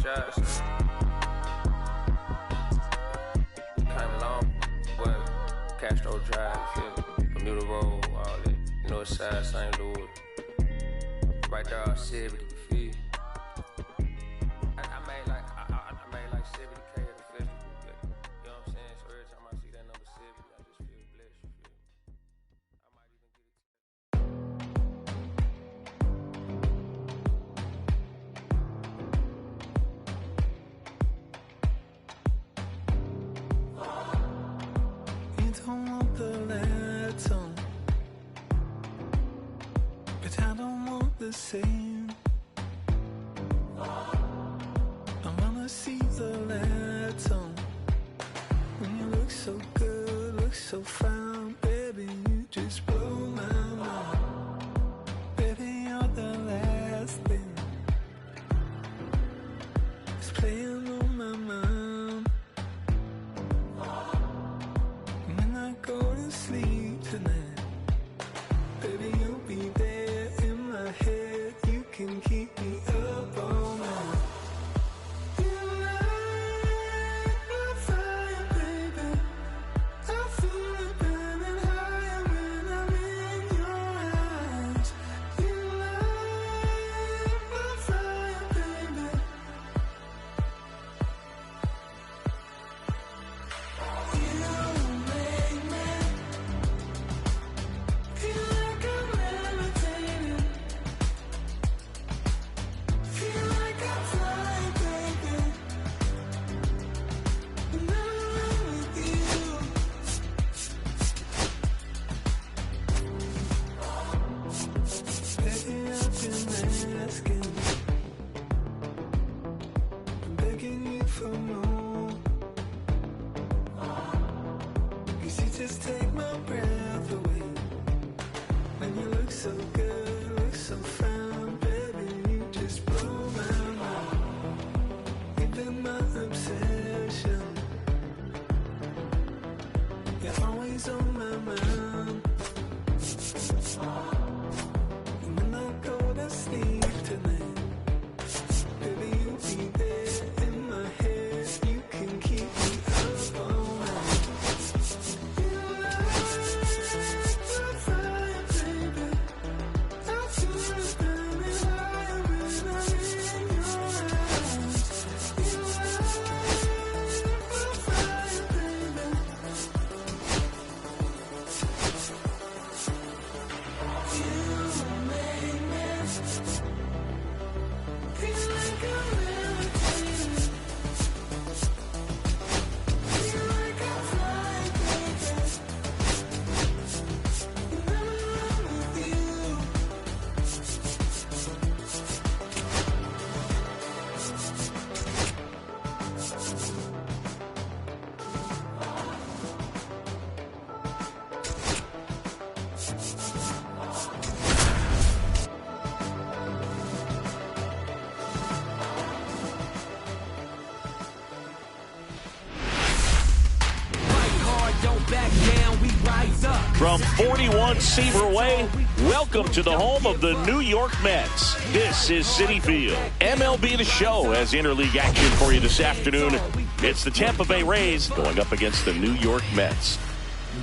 shots. Kinda long, but Castro Drive, Bermuda Road, all that. North Side, St. Louis. Right there, 70, you feel? I made like 70K at the festival. You know what I'm saying? So every time I see that number 70, I just feel blessed, you feel? I might even get it. You don't want the letter, but I don't want the same. I wanna see the letter. When you look so good, look so fine, baby, you just blow my mind. Baby, you're the last thing that's playing on my mind. When I go to sleep tonight, baby, you'll be there in my head. You can keep me up all night. You light my fire, baby. I feel it burning higher when I'm in your eyes. You light my fire, baby. You make me feel like I'm levitating. Feel like I'm flying, baby. When I'm with you. Baby, I've been asking, I'm begging you for more. You see, just take my breath away. When you look so good, look so fine, baby, you just blow my mind. You've been my obsession. You're always on my mind. And when I go to sleep tonight, baby, you'll be there in my head. You can keep me up all night. You light my fire, baby. I feel it burning higher when I'm in your eyes. You light my fire, baby. You make me feel like I'm levitating. Feel like I'm flying, baby. When I'm with you. From 41 Seaver Way, welcome to the home of the New York Mets. This is Citi Field. MLB The Show has interleague action for you this afternoon. It's the Tampa Bay Rays going up against the New York Mets.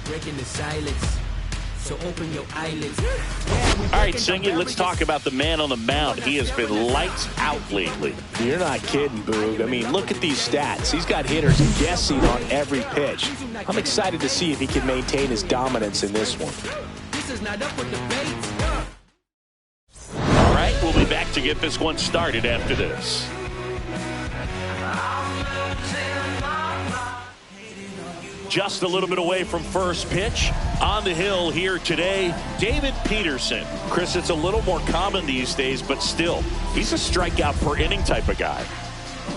Breaking the silence, so open your eyelids. All right, Singy, let's talk about the man on the mound. He has been lights out lately. You're not kidding, Boog. I mean, look at these stats. He's got hitters guessing on every pitch. I'm excited to see if he can maintain his dominance in this one. This is not up for debate. All right, we'll be back to get this one started after this. Just a little bit away from first pitch. On the hill here today, David Peterson. Chris, it's a little more common these days, but still, he's a strikeout per inning type of guy.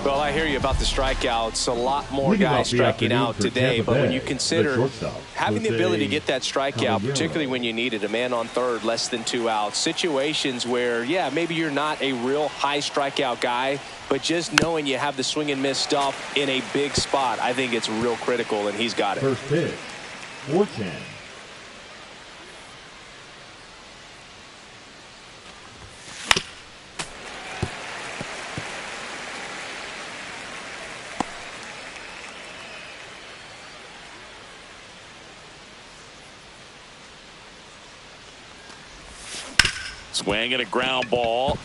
Well, I hear you about the strikeouts. A lot more guys striking out today, but when you consider having the ability to get that strikeout, particularly when you need it, a man on third, less than 2 outs, situations where, yeah, maybe you're not a real high strikeout guy, but just knowing you have the swing and miss stuff in a big spot, I think it's real critical, and he's got it. First pitch, 4-10. Swing and a ground ball.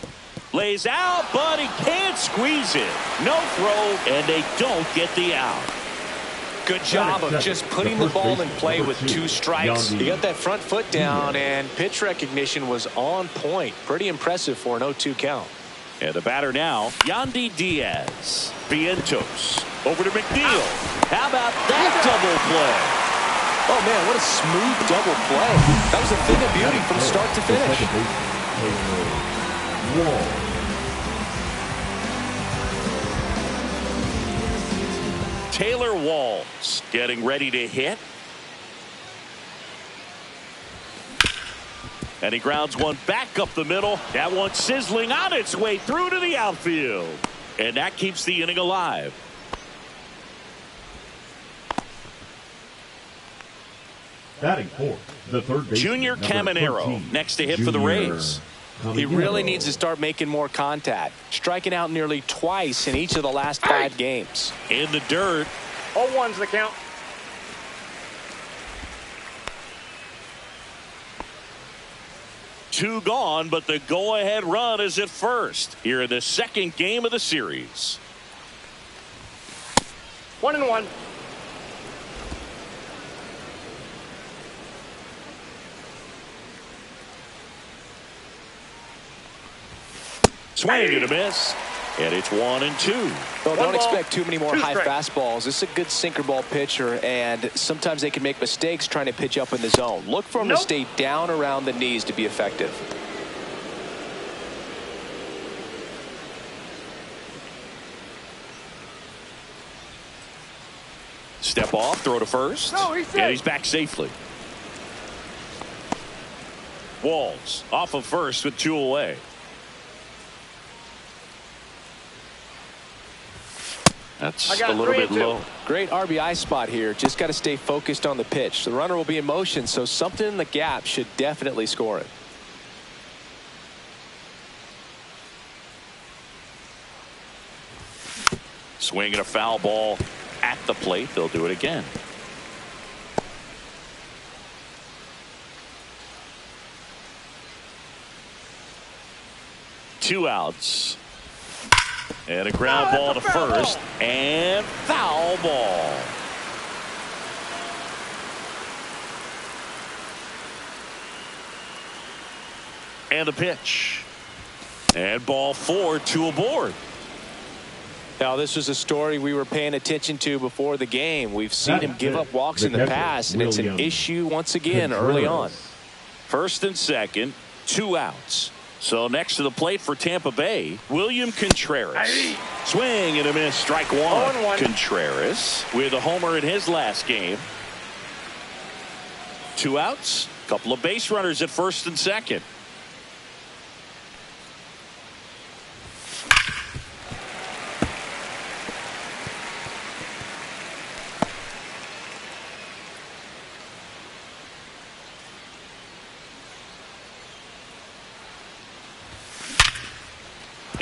Lays out, but he can't squeeze it. No throw, and they don't get the out. Good job of just putting the ball in play with 2 strikes. He got that front foot down, and pitch recognition was on point. Pretty impressive for an 0-2 count. And the batter now, Yandy Diaz. Vientos over to McNeil. How about that double play? Oh, man, what a smooth double play. That was a thing of beauty from start to finish. Taylor Walls getting ready to hit. And he grounds one back up the middle. That one sizzling on its way through to the outfield. And that keeps the inning alive. Batting fourth, the third baseman, Junior Caminero next to hit for the Rays. He really needs to start making more contact. Striking out nearly twice in each of the last 5 games. In the dirt. 0-1's the count. Two gone, but the go-ahead run is at first here in the second game of the series. 1-1. Swing and a miss, and it's 1-2. Well, don't expect too many more high fastballs. This is a good sinker ball pitcher, and sometimes they can make mistakes trying to pitch up in the zone. Look for him to stay down around the knees to be effective. Step off, throw to first, and he's back safely. Walls off of first with 2 away. That's a little bit low. Great RBI spot here. Just got to stay focused on the pitch. The runner will be in motion, so something in the gap should definitely score it. Swing and a foul ball at the plate. They'll do it again. Two outs. And a ground ball to first. And foul ball. And the pitch. And ball 4, 2 aboard. Now, this was a story we were paying attention to before the game. We've seen him give up walks in the past, and it's an issue once again early on. First and second, 2 outs. So next to the plate for Tampa Bay, William Contreras. Swing and a miss, strike 1. Contreras with a homer in his last game. 2 outs, couple of base runners at first and second.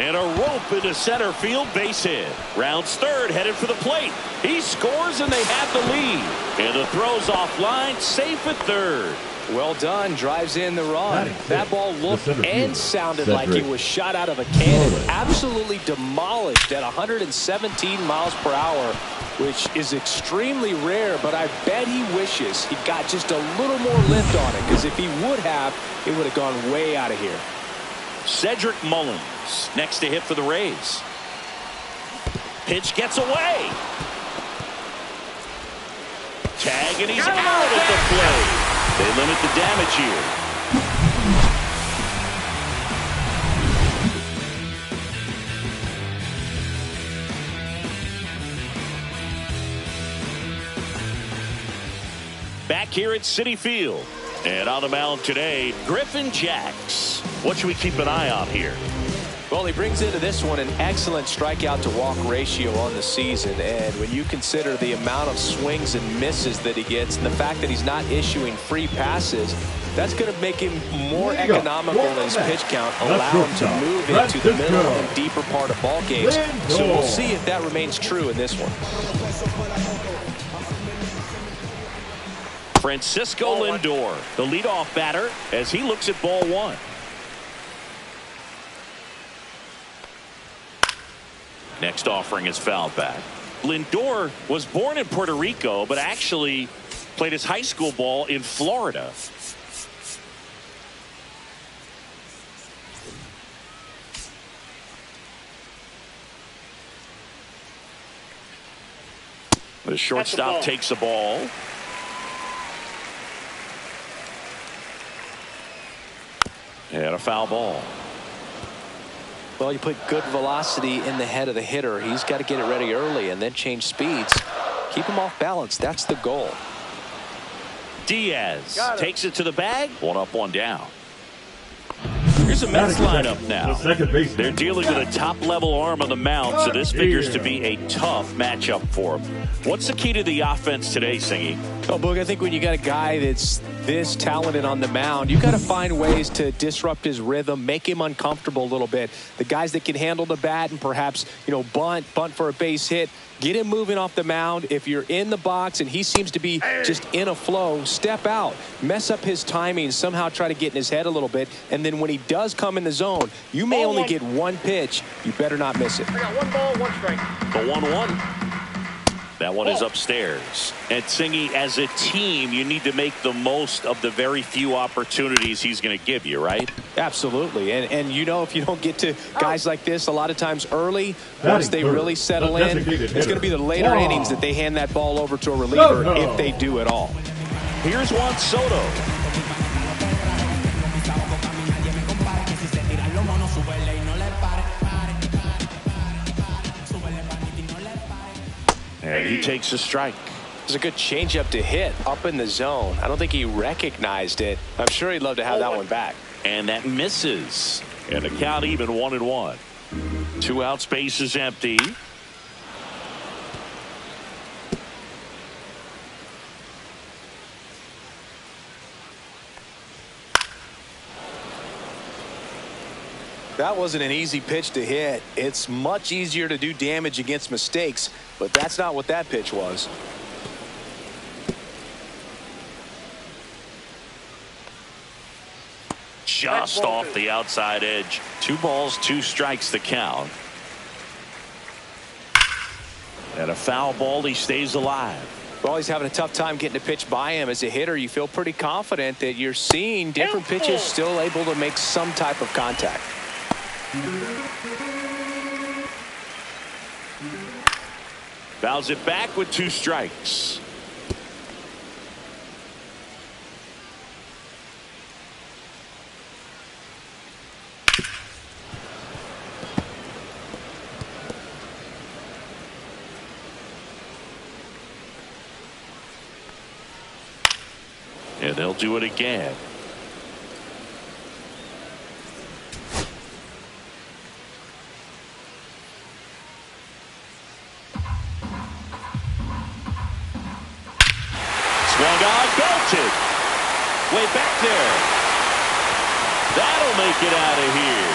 And a rope into center field, base hit. Rounds third, headed for the plate. He scores and they have the lead. And the throw's offline, safe at third. Well done, drives in the run. That ball looked and sounded like it was shot out of a cannon. Absolutely demolished at 117 miles per hour, which is extremely rare, but I bet he wishes he got just a little more lift on it, because if he would have, it would have gone way out of here. Cedric Mullins next to hit for the Rays. Pitch gets away. Tag, and he's out at the plate. They limit the damage here. Back here at Citi Field. And on the mound today, Griffin Jax. What should we keep an eye on here? Well, he brings into this one an excellent strikeout to walk ratio on the season. And when you consider the amount of swings and misses that he gets, and the fact that he's not issuing free passes, that's going to make him more economical in his pitch count, allow him to move into the middle and deeper part of ball games. So we'll see if that remains true in this one. Francisco Lindor, the leadoff batter, as he looks at ball 1. Next offering is fouled back. Lindor was born in Puerto Rico, but actually played his high school ball in Florida. The shortstop takes the ball. And a foul ball. Well, you put good velocity in the head of the hitter. He's got to get it ready early and then change speeds. Keep him off balance. That's the goal. Diaz takes it to the bag. 1 up, 1 down. Here's a Mets lineup now. They're dealing with a top-level arm on the mound, so this figures to be a tough matchup for them. What's the key to the offense today, Singy? Oh, Boog, I think when you got a guy that's this talented on the mound, you got to find ways to disrupt his rhythm, make him uncomfortable a little bit. The guys that can handle the bat and perhaps, bunt for a base hit, get him moving off the mound. If you're in the box and he seems to be just in a flow, step out, mess up his timing, somehow try to get in his head a little bit. And then when he does come in the zone, you may only get 1 pitch. You better not miss it. I got 1 ball, 1 strike. The 1-1. That one is upstairs. And Singy, as a team, you need to make the most of the very few opportunities he's going to give you, right? Absolutely. And if you don't get to guys like this a lot of times early, once they really settle in, it's going to be the later innings that they hand that ball over to a reliever if they do at all. Here's Juan Soto. And he takes a strike. It's a good changeup to hit up in the zone. I don't think he recognized it. I'm sure he'd love to have that one back. And that misses. And the count even 1-1. 2 out, space is empty. That wasn't an easy pitch to hit. It's much easier to do damage against mistakes, but that's not what that pitch was. Just off the outside edge. 2 balls, 2 strikes the count. And a foul ball, he stays alive. Well, he's having a tough time getting a pitch by him. As a hitter, you feel pretty confident that you're seeing different pitches still able to make some type of contact. Fouls it back with 2 strikes. And they'll do it again. Swung on, belted. Way back there. That'll make it out of here.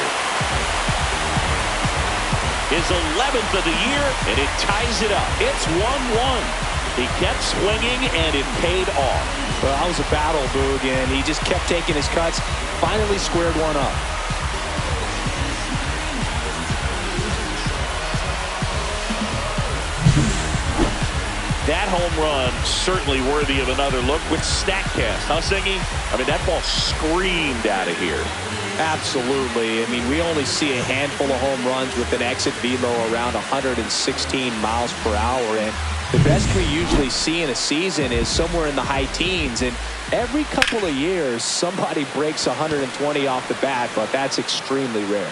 His 11th of the year, and it ties it up. It's 1-1. He kept swinging, and it paid off. Well, that was a battle, Boog, and he just kept taking his cuts. Finally squared one up. That home run certainly worthy of another look with StatCast. Huh, Singy? I mean, that ball screamed out of here. Absolutely. I mean, we only see a handful of home runs with an exit velo around 116 miles per hour. And the best we usually see in a season is somewhere in the high teens. And every couple of years, somebody breaks 120 off the bat, but that's extremely rare.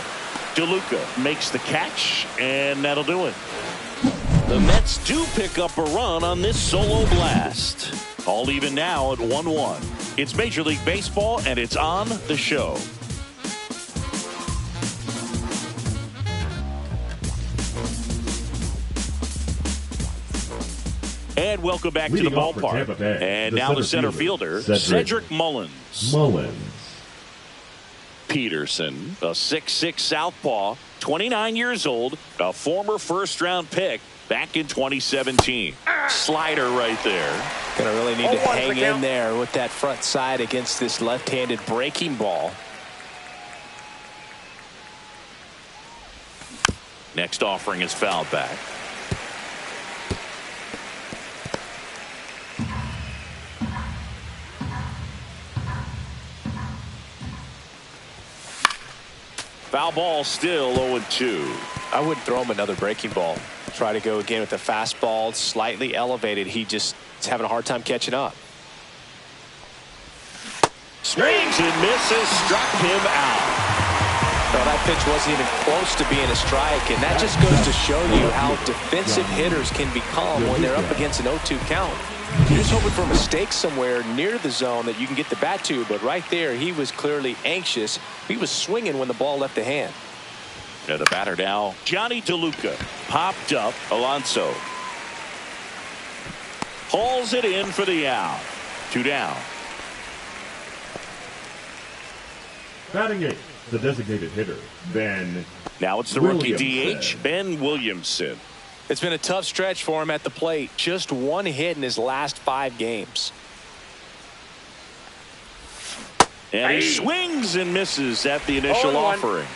DeLuca makes the catch, and that'll do it. The Mets do pick up a run on this solo blast. All even now at 1-1. It's Major League Baseball, and it's on the show. And welcome back to the ballpark. And now the center fielder, Cedric Mullins. Peterson, a 6'6" southpaw, 29 years old, a former first-round pick back in 2017. Slider right there. Gonna really need to hang in there with that front side against this left-handed breaking ball. Next offering is fouled back. Foul ball, still 0-2. I wouldn't throw him another breaking ball. Try to go again with the fastball, slightly elevated. He just is having a hard time catching up. Swings and misses, struck him out. Well, that pitch wasn't even close to being a strike, and that just goes to show you how defensive hitters can become when they're up against an 0-2 count. You're just hoping for a mistake somewhere near the zone that you can get the bat to, but right there, he was clearly anxious. He was swinging when the ball left the hand. And the batter now, Johnny DeLuca. Popped up, Alonso. Hauls it in for the out. 2 down. Batting 8, the designated hitter, Ben. Now it's the rookie DH, Ben Williamson. It's been a tough stretch for him at the plate. Just 1 hit in his last 5 games. And he swings and misses at the initial offering.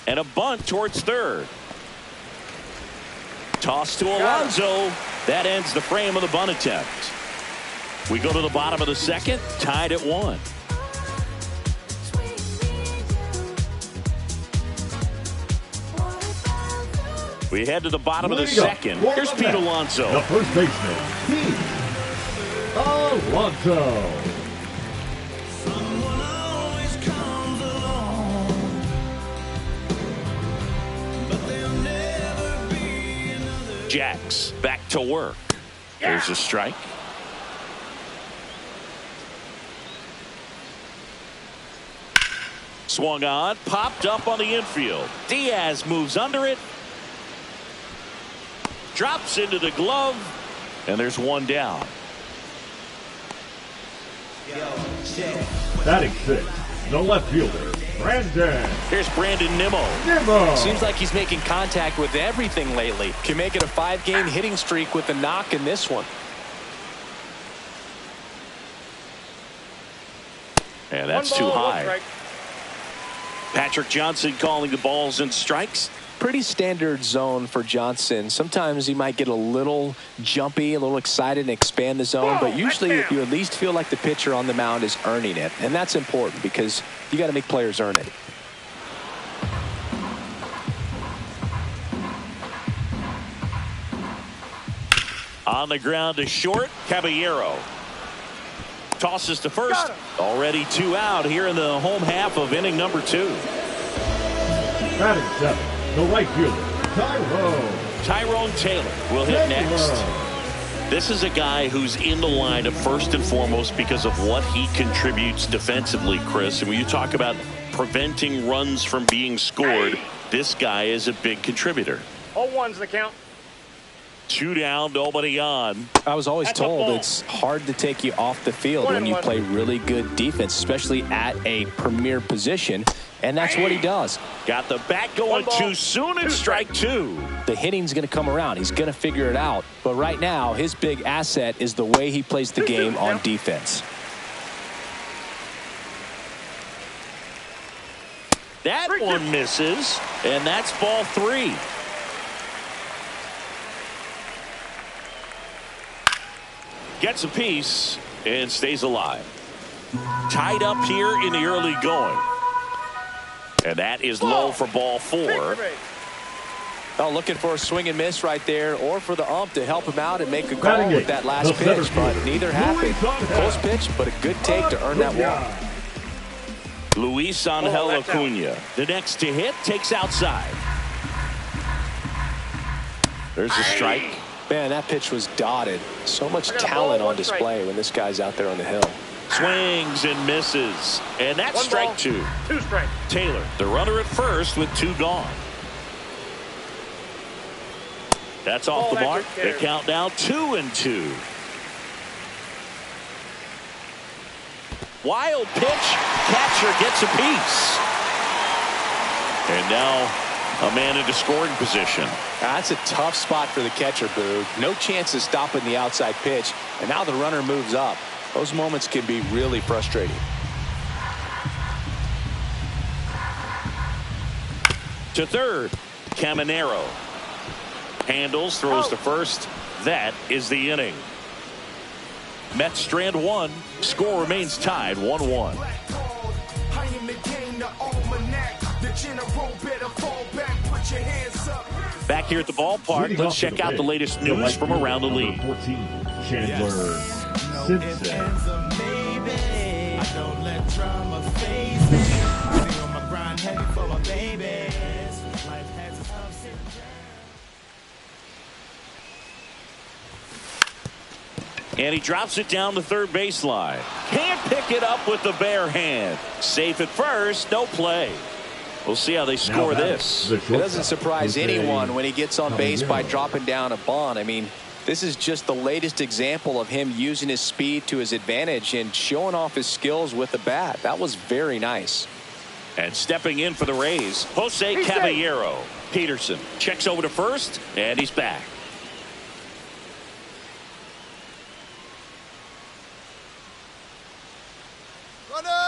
And a bunt towards third. Toss to Alonso. That ends the frame of the bunt attempt. We go to the bottom of the second, tied at 1. We head to the bottom of the second. Here's Pete Alonso. The first baseman, Pete Alonso. Jacks back to work. There's a strike. Swung on, popped up on the infield. Diaz moves under it. Drops into the glove, and there's 1 down. Batting 6, the left fielder, Brandon. Here's Brandon Nimmo. Seems like he's making contact with everything lately. Can make it a 5-game hitting streak with a knock in this one. And that's too high. Patrick Johnson calling the balls and strikes. Pretty standard zone for Johnson. Sometimes he might get a little jumpy, a little excited and expand the zone, but usually you at least feel like the pitcher on the mound is earning it, and that's important because you got to make players earn it. On the ground to short, Caballero. Tosses to first. Already 2 out here in the home half of inning number 2. Batting 7. The right fielder, Tyrone Taylor will hit next. This is a guy who's in the lineup first and foremost because of what he contributes defensively, Chris. And when you talk about preventing runs from being scored, this guy is a big contributor. 0-1's the count. 2 down, nobody on. I was always told it's hard to take you off the field when you play really good defense, especially at a premier position. And that's what he does. Got the bat going too soon and strike 2. The hitting's going to come around. He's going to figure it out. But right now, his big asset is the way he plays the game on defense. That one misses, and that's ball 3. Gets a piece and stays alive. Tied up here in the early going. And that is low for ball 4. Oh, looking for a swing and miss right there, or for the ump to help him out and make a call with that last pitch, but neither happened. Close pitch, but a good take to earn that walk. Luis Angel Acuna, the next to hit, takes outside. There's a strike. Man, that pitch was dotted. So much talent on display when this guy's out there on the hill. Swings and misses. And that's strike 2. 2 strikes. Taylor, the runner at first with 2 gone. That's off the mark. The count now 2-2. Wild pitch. Catcher gets a piece. And now a man into scoring position. That's a tough spot for the catcher, Boog. No chance of stopping the outside pitch. And now the runner moves up. Those moments can be really frustrating. To third, Caminero. Handles, throws to first. That is the inning. Mets strand one. Score remains tied 1-1. Back here at the ballpark, let's check out the latest news from around the league. 14, Chandler Simpson. And he drops it down the third baseline. Can't pick it up with the bare hand. Safe at first, no play. We'll see how they score this. It doesn't surprise anyone when he gets on base by dropping down a bunt. I mean, this is just the latest example of him using his speed to his advantage and showing off his skills with the bat. That was very nice. And stepping in for the Rays, Jose Caballero. Peterson checks over to first, and he's back.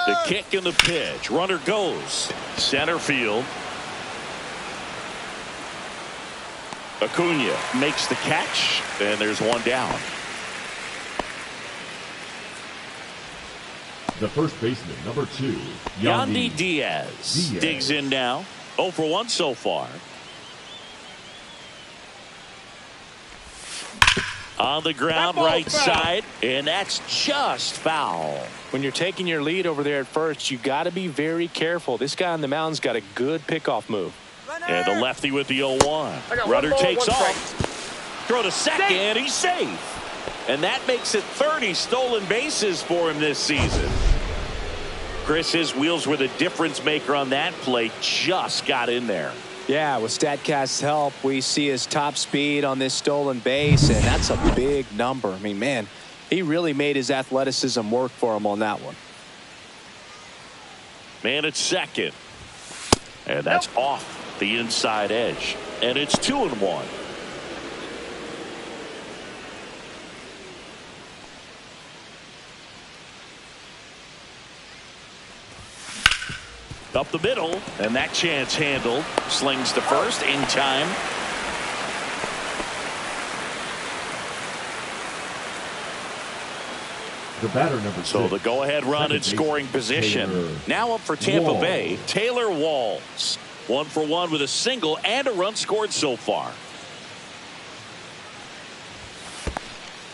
The kick and the pitch. Runner goes. Center field. Acuna makes the catch, and there's one down. The first baseman, number 2, Yandy Diaz digs in now. 0 for 1 so far. On the ground, right side, and that's just foul. When you're taking your lead over there at first, you got to be very careful. This guy on the mound's got a good pickoff move. And the lefty with the 0-1. Rudder takes off. Throw to second. He's safe. And that makes it 30 stolen bases for him this season. Chris, his wheels were the difference maker on that play. Just got in there. Yeah, with StatCast's help, we see his top speed on this stolen base, and that's a big number. I mean, man, he really made his athleticism work for him on that one. Man at second. And that's off the inside edge. And it's 2-1. Up the middle, and that chance handled. Slings to first in time. The batter, number 6. So the go-ahead run in scoring position. Taylor now up for Tampa Walls. Bay, Taylor Walls. 1 for 1 with a single and a run scored so far.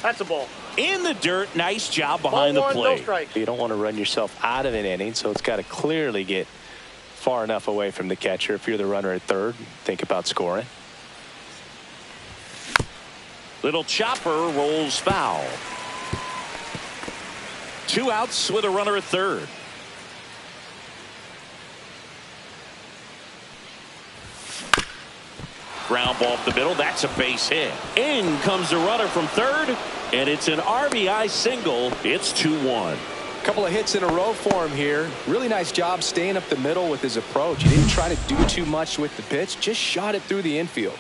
That's a ball. In the dirt, nice job behind the plate. No strike. You don't want to run yourself out of an inning, so it's got to clearly get far enough away from the catcher. If you're the runner at third, think about scoring. Little chopper rolls foul. 2 outs with a runner at third. Ground ball up the middle. That's a base hit. In comes the runner from third, and it's an RBI single. It's 2-1. Couple of hits in a row for him here. Really nice job staying up the middle with his approach. He didn't try to do too much with the pitch, just shot it through the infield.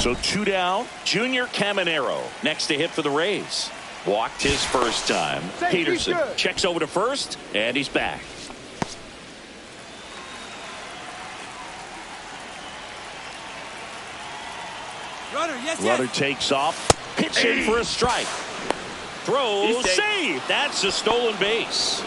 So 2 down. Junior Caminero next to hit for the Rays. Walked his first time. Peterson checks over to first, and he's back. Runner takes off. Pitch in for a strike. Throw, save. That's a stolen base.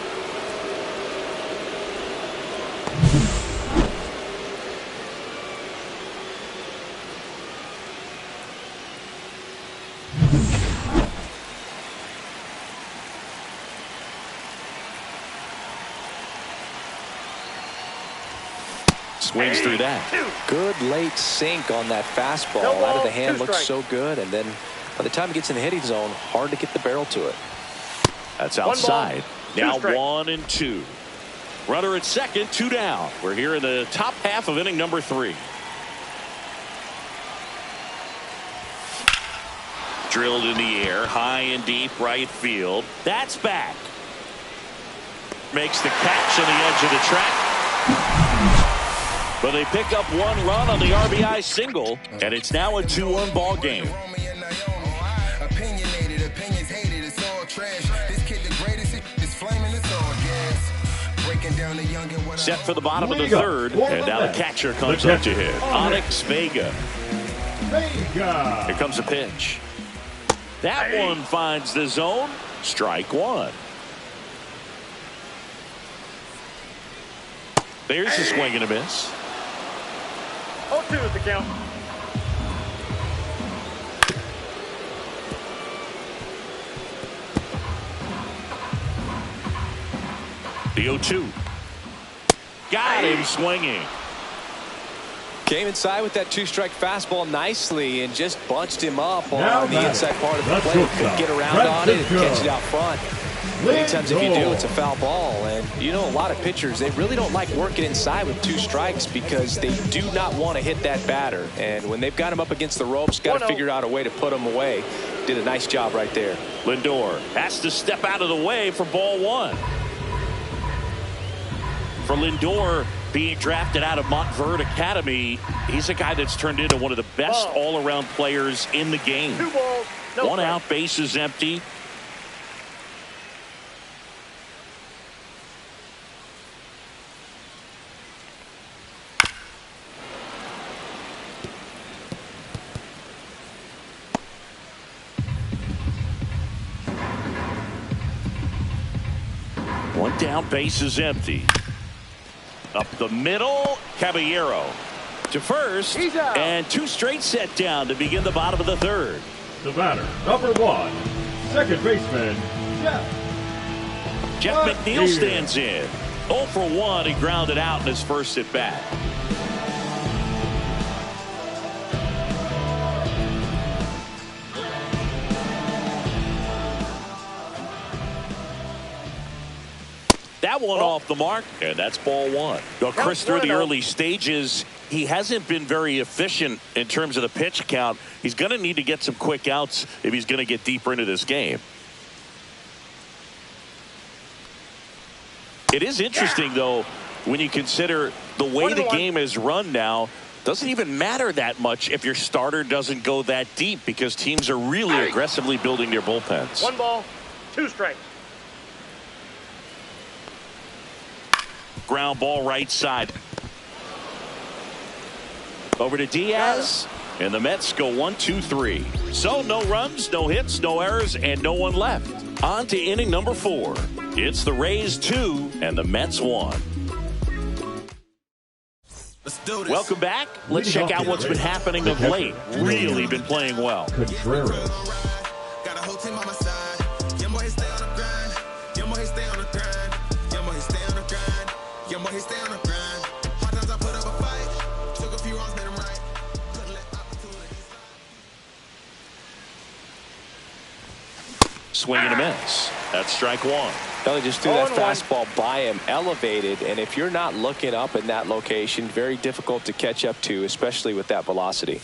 Swings through that. Good late sink on that fastball. Out of the hand, looks so good, and then by the time it gets in the hitting zone, hard to get the barrel to it. That's outside. Now 1-2. Runner at second, 2 down. We're here in the top half of inning number 3. Drilled in the air, high and deep right field. That's back. Makes the catch on the edge of the track. But they pick up 1 run on the RBI single, and it's now a 2-1 ball game. Opinionated, opinions hated, it's all trash. This kid the greatest, it's flaming, it's all Set for the bottom of the third, and now the catcher comes up to hit. Onyx Vega. Here comes a pitch. That one finds the zone. Strike one. There's a swing and a miss. 0-2 at the count. The 0-2. Got him swinging. Came inside with that two-strike fastball nicely and just bunched him up on the inside part of the plate. Could get around on it and catch it out front. Many times if you do, it's a foul ball. And you know, a lot of pitchers, they really don't like working inside with two strikes because they do not want to hit that batter. And when they've got him up against the ropes, got to figure out a way to put him away. Did a nice job right there. Lindor has to step out of the way for ball one. For Lindor, being drafted out of Montverde Academy, he's a guy that's turned into one of the best all-around players in the game. 2 balls, no One strike. out, base is empty. One down, base is empty. Up the middle, Caballero to first, and 2 straight set down to begin the bottom of the third. The batter, number 1, second baseman, Jeff McNeil stands in. 0 for 1, he grounded out in his first at bat. That one off the mark, and that's ball one. Well, Chris, through the early stages, he hasn't been very efficient in terms of the pitch count. He's going to need to get some quick outs if he's going to get deeper into this game. It is interesting, though, when you consider the way the game is run now. Doesn't even matter that much if your starter doesn't go that deep because teams are really aggressively building their bullpens. 1 ball, 2 strikes. Ground ball right side. Over to Diaz. And the Mets go 1-2-3. So no runs, no hits, no errors, and no one left. On to inning number 4. It's the Rays 2 and the Mets 1. Welcome back. Let's check out what's been happening of late. Really been playing well. Contreras. Got a whole team on my side. Young boy, he stay on the grind. Young boy, he stay on the grind. Young boy, he stay on the grind. Young boy, he stay on the grind. Hard times I put up a fight. Took a few wrongs, made them right. Couldn't let opportunities. Swing and a miss. That's strike one. They just threw that fastball by him, elevated, and if you're not looking up in that location, very difficult to catch up to, especially with that velocity.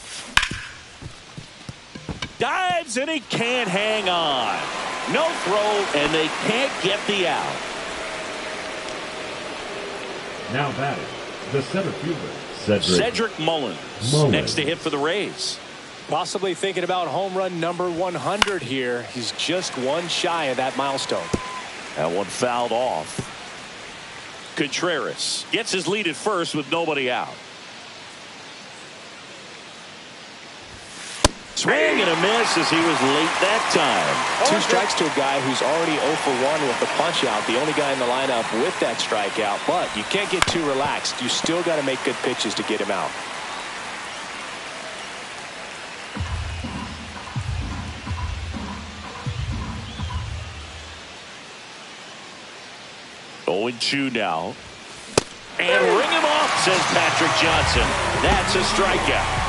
Dives and he can't hang on. No throw, and they can't get the out. Now batting, the center fielder, Cedric Mullins. Next to hit for the Rays. Possibly thinking about home run number 100 here. He's just one shy of that milestone. That one fouled off. Contreras gets his lead at first with nobody out. Swing and a miss as he was late that time. 2 strikes to a guy who's already 0 for 1 with the punch out. The only guy in the lineup with that strikeout. But you can't get too relaxed. You still got to make good pitches to get him out. Oh, 0-2 now. And ring him off, says Patrick Johnson. That's a strikeout.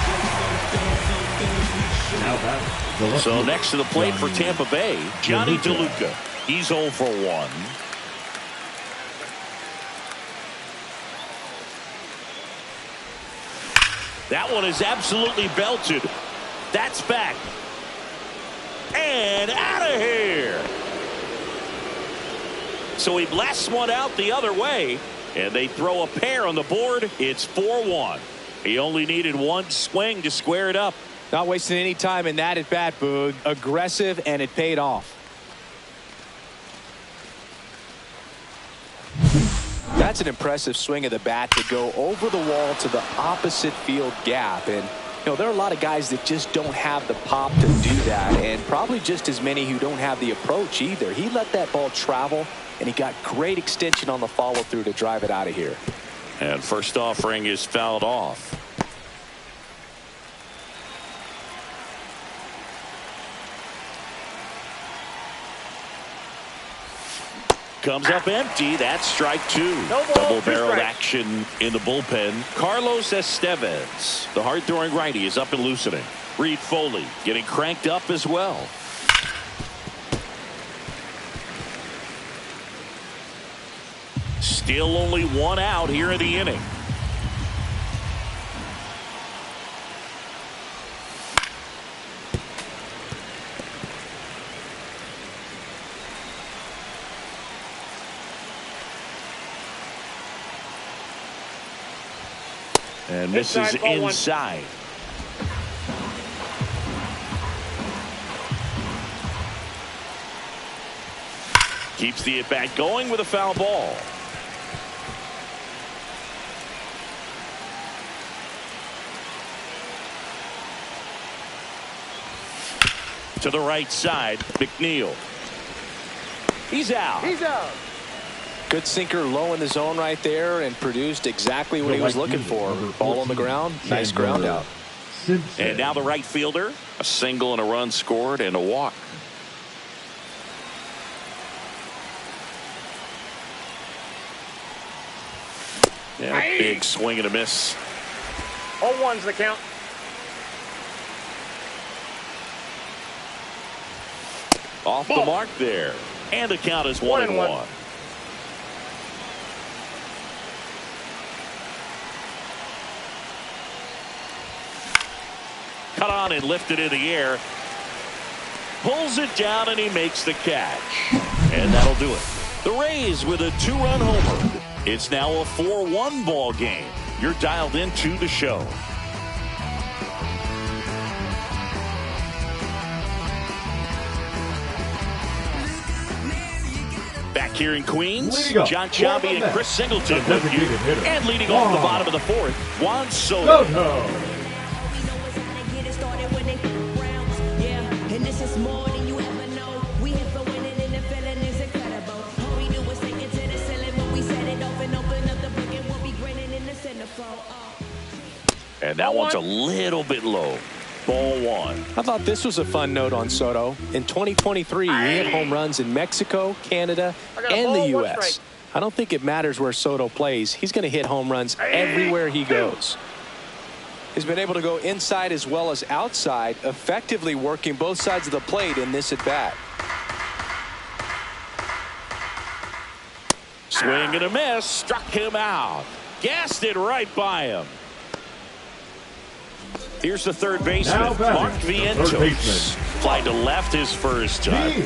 So next to the plate for Tampa Bay, Johnny DeLuca. He's 0 for 1. That one is absolutely belted. That's back. And out of here. So he blasts one out the other way, and they throw a pair on the board. It's 4-1. He only needed one swing to square it up. Not wasting any time in that at bat, Boog. Aggressive, and it paid off. That's an impressive swing of the bat to go over the wall to the opposite field gap. And there are a lot of guys that just don't have the pop to do that, and probably just as many who don't have the approach either. He let that ball travel, and he got great extension on the follow-through to drive it out of here. And first offering is fouled off. Comes up empty. That's strike 2. Double-barreled action in the bullpen. Carlos Estevez, the hard-throwing righty, is up and loosening. Reed Foley getting cranked up as well. Still only 1 out here in the inning. And this is inside. Keeps the at-bat going with a foul ball. To the right side, McNeil. He's out. He's out. Good sinker low in the zone right there, and produced exactly what he was looking for. Ball on the ground. Nice ground out. And now the right fielder. A single and a run scored and a walk. Yeah, big swing and a miss. 0-1's the count. Off the mark there. And the count is 1-1. Cut on and lifted in the air. Pulls it down and he makes the catch. And that'll do it. The Rays with a 2-run homer. It's now a 4-1 ball game. You're dialed into the show. Back here in Queens, John Sciambi and Chris Singleton with you. And leading off the bottom of the 4th, Juan Soto. And that one's a little bit low. Ball 1. I thought this was a fun note on Soto. In 2023, he hit home runs in Mexico, Canada, and the U.S. I don't think it matters where Soto plays. He's going to hit home runs everywhere he goes. He's been able to go inside as well as outside, effectively working both sides of the plate in this at-bat. Swing and a miss. Struck him out. Gassed it right by him. Here's the third baseman, Mark Vientos. Fly to left his first time.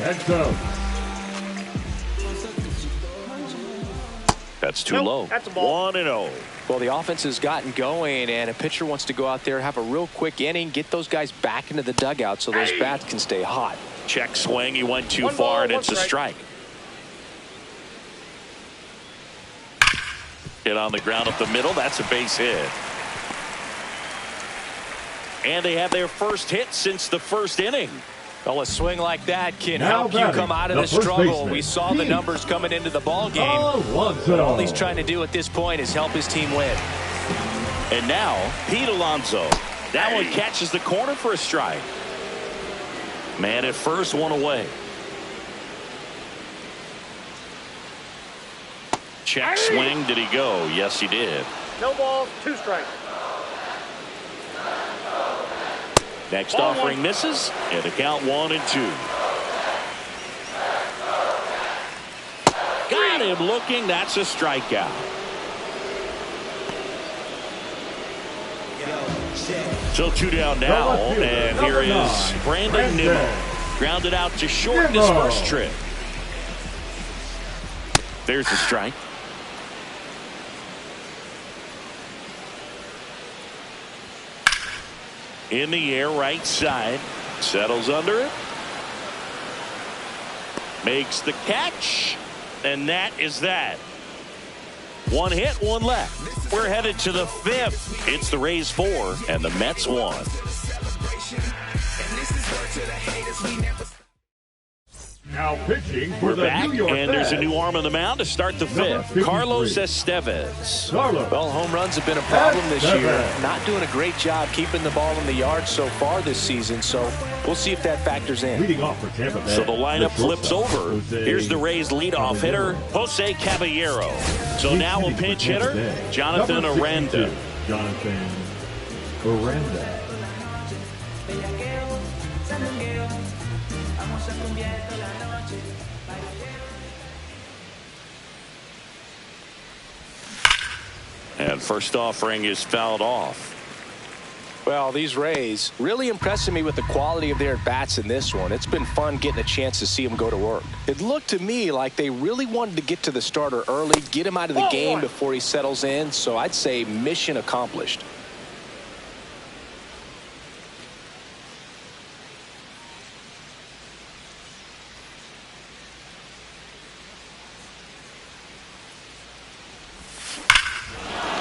That's too low. That's a ball. 1-0. Well, the offense has gotten going, and a pitcher wants to go out there, have a real quick inning, get those guys back into the dugout so those bats can stay hot. Check swing. He went too far, and it's a strike. Hit on the ground up the middle. That's a base hit. And they have their first hit since the first inning. Well, a swing like that can help you come out of the struggle. We saw the numbers coming into the ball game. But all he's trying to do at this point is help his team win. And now, Pete Alonso. That one catches the corner for a strike. Man at first, one away. Check swing. Did he go? Yes, he did. No balls, 2 strikes. Next offering misses, and the count 1-2. Got him looking. That's a strikeout. So 2 down now, and here is Brandon Nimmo. Grounded out to short in his first trip. There's the strike. In the air, right side. Settles under it. Makes the catch. And that is that. One hit, one left. We're headed to the fifth. It's the Rays 4 and the Mets 1. Now pitching for We're the back, New York and Mets. there's a new arm on the mound to start the fifth. 53. Carlos Estevez. Well, home runs have been a problem this Estevez. year. Not doing a great job keeping the ball in the yard so far this season, so we'll see if that factors in. Leading off for Tampa Bay. So the lineup flips shortstop, over. Jose Here's the Rays leadoff hitter, Jose Caballero. So now a pinch hitter, Jonathan Number 62, Aranda. Jonathan Aranda. And first offering is fouled off. Well, these Rays really impressing me with the quality of their bats in this one. It's been fun getting a chance to see them go to work. It looked to me like they really wanted to get to the starter early, get him out of the game before he settles in, so I'd say mission accomplished.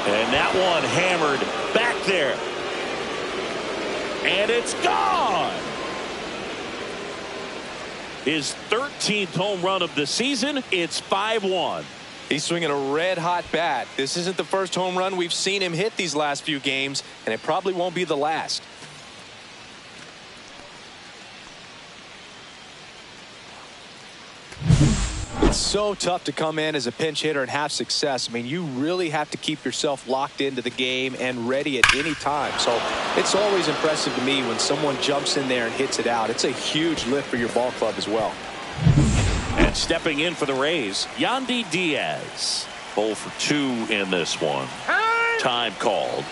And that one hammered back there. And it's gone. His 13th home run of the season. It's 5-1. He's swinging a red-hot bat. This isn't the first home run we've seen him hit these last few games, and it probably won't be the last. It's so tough to come in as a pinch hitter and have success. I mean, you really have to keep yourself locked into the game and ready at any time. So it's always impressive to me when someone jumps in there and hits it out. It's a huge lift for your ball club as well. And stepping in for the Rays, Yandy Diaz. 0 for 2 in this one. Time called.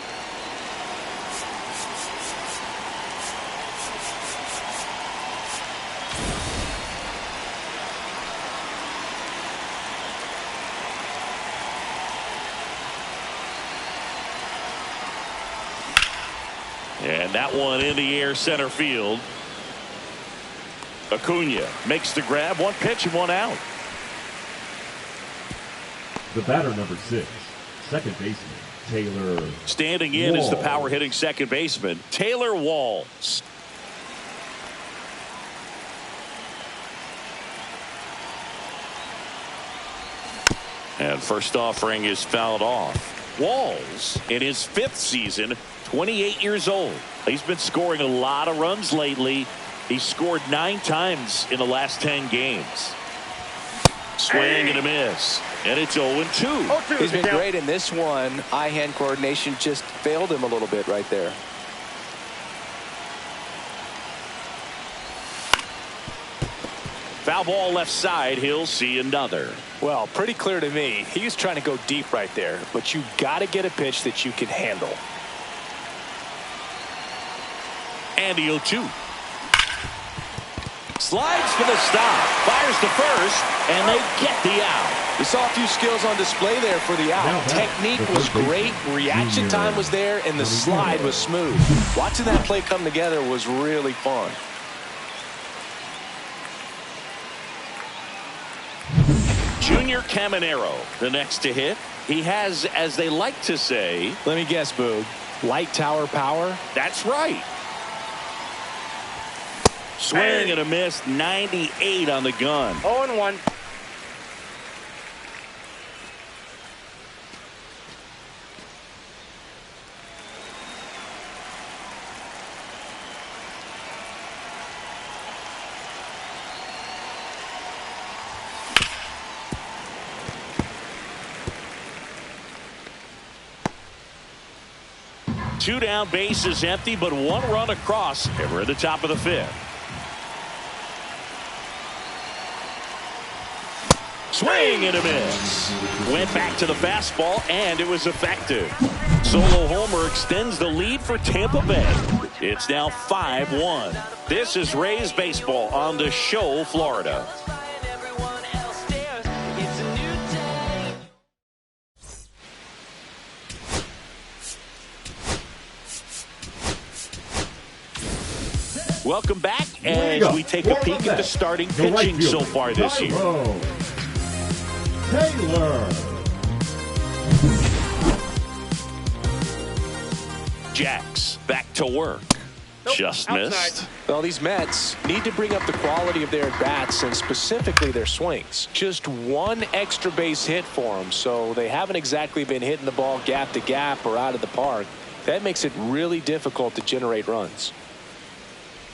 And that one in the air center field. Acuna makes the grab. One pitch and one out. The batter, number 6, second baseman, Taylor. Standing in is the Walls. power hitting second baseman, Taylor Walls. And first offering is fouled off. Walls, in his 5th season, 28 years old. He's been scoring a lot of runs lately. He scored 9 times in the last 10 games. Swing and a miss. And it's 0-2. He's been great in this one. Eye-hand coordination just failed him a little bit right there. Foul ball left side. He'll see another. Well, pretty clear to me. He was trying to go deep right there, but you got to get a pitch that you can handle. And the 0-2. Slides for the stop. Fires to first, and they get the out. We saw a few skills on display there for the out. Technique was great, reaction time was there, and the slide was smooth. Watching that play come together was really fun. Junior Caminero, the next to hit. He has, as they like to say, let me guess, Boog, light tower power? That's right. Swing and a miss, 98 on the gun. 0-1. Two down, base is empty, but one run across. And we're at the top of the 5th. Swing and a miss. Went back to the fastball, and it was effective. Solo homer extends the lead for Tampa Bay. It's now 5-1. This is Rays baseball on the Show, Florida. Welcome back as we take a peek at the starting pitching so far this year. Taylor Jacks back to work. Just missed. Well, these Mets need to bring up the quality of their at-bats and specifically their swings. Just one extra base hit for them, so they haven't exactly been hitting the ball gap to gap or out of the park. That makes it really difficult to generate runs.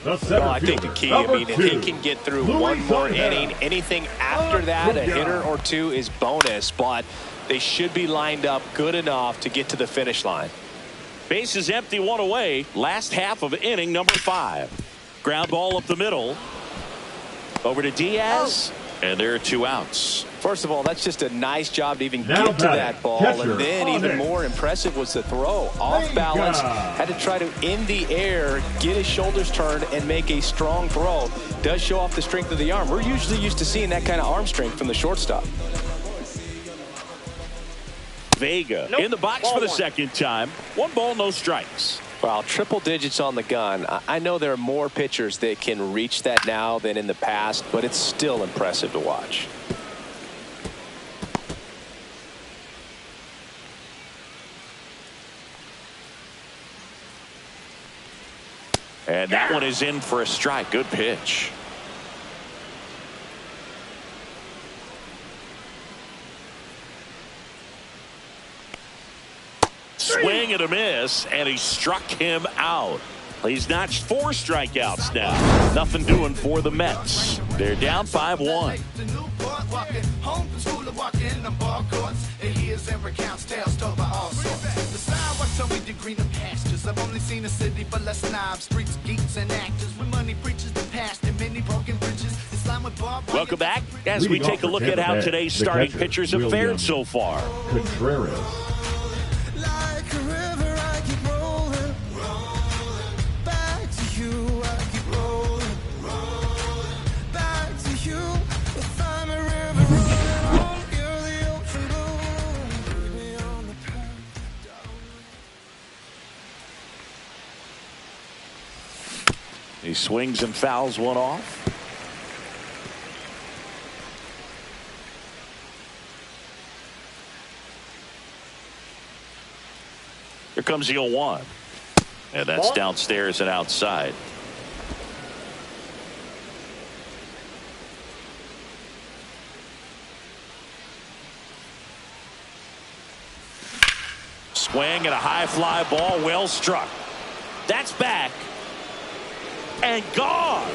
Well, I think the key, if he can get through one more inning, anything after that, a hitter or two is bonus, but they should be lined up good enough to get to the finish line. Base is empty, one away. Last half of inning number 5. Ground ball up the middle. Over to Diaz. And there are 2 outs. First of all, that's just a nice job to even get to that ball. And then even more impressive was the throw. Off balance, had to try to, in the air, get his shoulders turned and make a strong throw. Does show off the strength of the arm. We're usually used to seeing that kind of arm strength from the shortstop. Vega in the box for the second time. 1 ball, no strikes. Well, triple digits on the gun. I know there are more pitchers that can reach that now than in the past, but it's still impressive to watch. And that one is in for a strike. Good pitch. Swing and a miss, and he struck him out. He's notched 4 strikeouts now. Nothing doing for the Mets. They're down 5-1. I've only seen a city for less snobs, streets, geeks, and actors. When money preaches the past and many broken bridges. Welcome back as we take a look at how today's starting pitchers have fared so far. Contreras. He swings and fouls one off. Here comes the 0-1. And that's downstairs and outside. Swing and a high fly ball, well struck. That's back. And gone.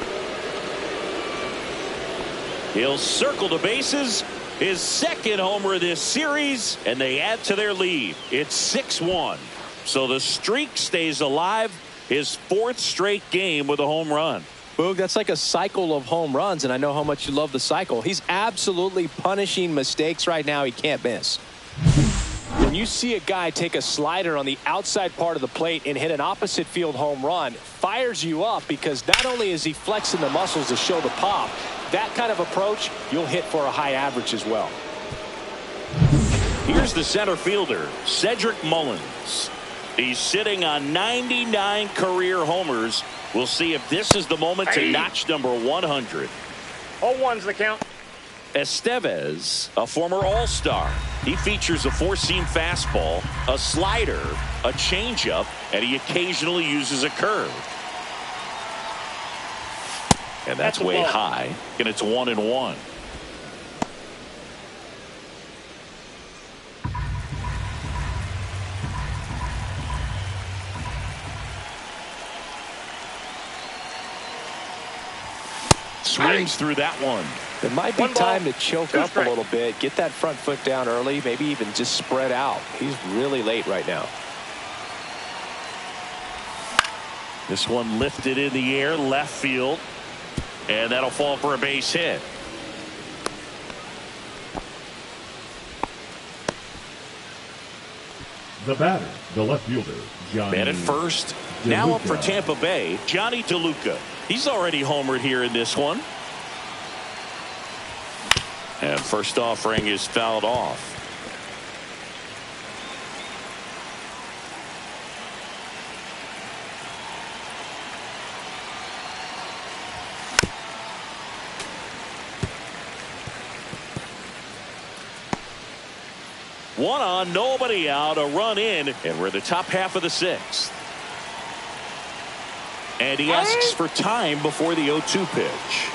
He'll circle the bases. His second homer of this series, and they add to their lead. It's 6-1. So the streak stays alive. His 4th straight game with a home run. Boog, that's like a cycle of home runs, and I know how much you love the cycle. He's absolutely punishing mistakes right now he can't miss. When you see a guy take a slider on the outside part of the plate and hit an opposite field home run, fires you up because not only is he flexing the muscles to show the pop, that kind of approach, you'll hit for a high average as well. Here's the center fielder, Cedric Mullins. He's sitting on 99 career homers. We'll see if this is the moment to notch number 100. 0-1's the count. Estevez, a former All-Star. He features a 4-seam fastball, a slider, a changeup, and he occasionally uses a curve. And that's way high, and it's 1-1. Swings through that one. It might be time to choke up a little bit, get that front foot down early, maybe even just spread out. He's really late right now. This one lifted in the air, left field, and that'll fall for a base hit. The batter, the left fielder, Johnny. Man at first. DeLuca. Now up for Tampa Bay, Johnny DeLuca. He's already homered here in this one. And first offering is fouled off. One on, nobody out, a run in, and we're in the top half of the sixth. And he asks for time before the 0-2 pitch.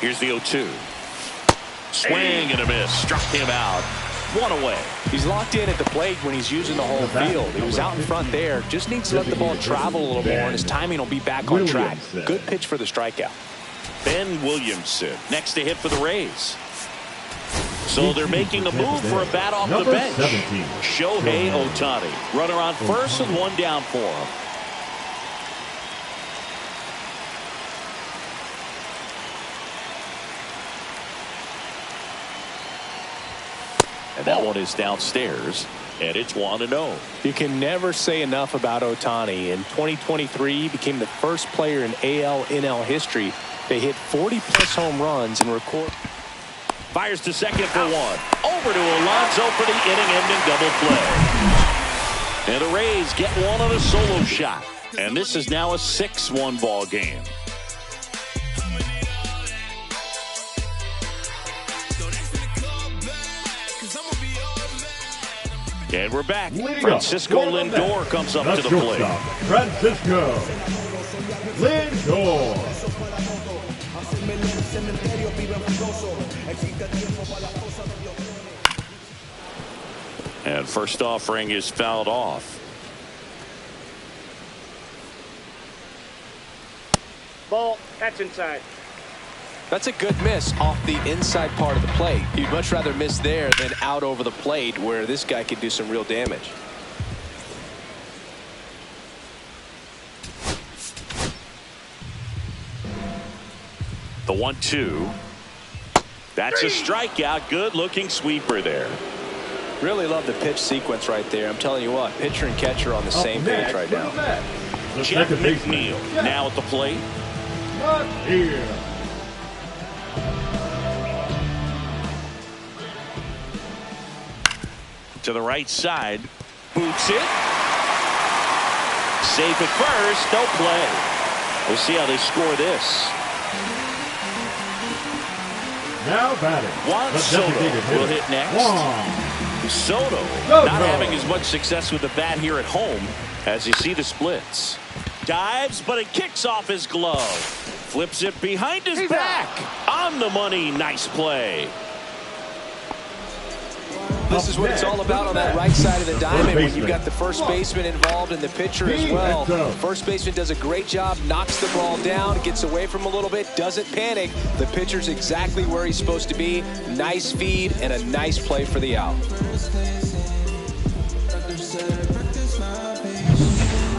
Here's the 0-2. Swing and a miss. Struck him out. One away. He's locked in at the plate when he's using the whole field. He was out in front there. Just needs to let the ball travel a little more, and his timing will be back on track. Good pitch for the strikeout. Ben Williamson next to hit for the Rays. So they're making a move for a bat off the bench. Shohei Ohtani. Runner on first and one down for him. And that one is downstairs, and it's 1-0. You can never say enough about Ohtani. In 2023, he became the first player in AL/NL history to hit 40-plus home runs and record. Fires to second for one. Over to Alonso for the inning-ending double play. And the Rays get one on a solo shot. And this is now a 6-1 ball game. And we're back. Francisco Lindor comes up to the plate. Francisco Lindor. And first offering is fouled off. Ball. That's inside. That's a good miss off the inside part of the plate. You'd much rather miss there than out over the plate, where this guy could do some real damage. The 1-2. That's a strikeout. Good looking sweeper there. Really love the pitch sequence right there. I'm telling you what, pitcher and catcher on the same page right now. Jeff McNeil now at the plate. Not here. To the right side. Boots it. Safe at first. No play. We'll see how they score this. Now batting. Juan Soto will hit next. Soto not having as much success with the bat here at home as you see the splits. Dives, but it kicks off his glove. Flips it behind his back. On the money. Nice play. This is what it's all about on that right side of the diamond when you've got the first baseman involved and the pitcher as well. First baseman does a great job, knocks the ball down, gets away from him a little bit, doesn't panic. The pitcher's exactly where he's supposed to be. Nice feed and a nice play for the out.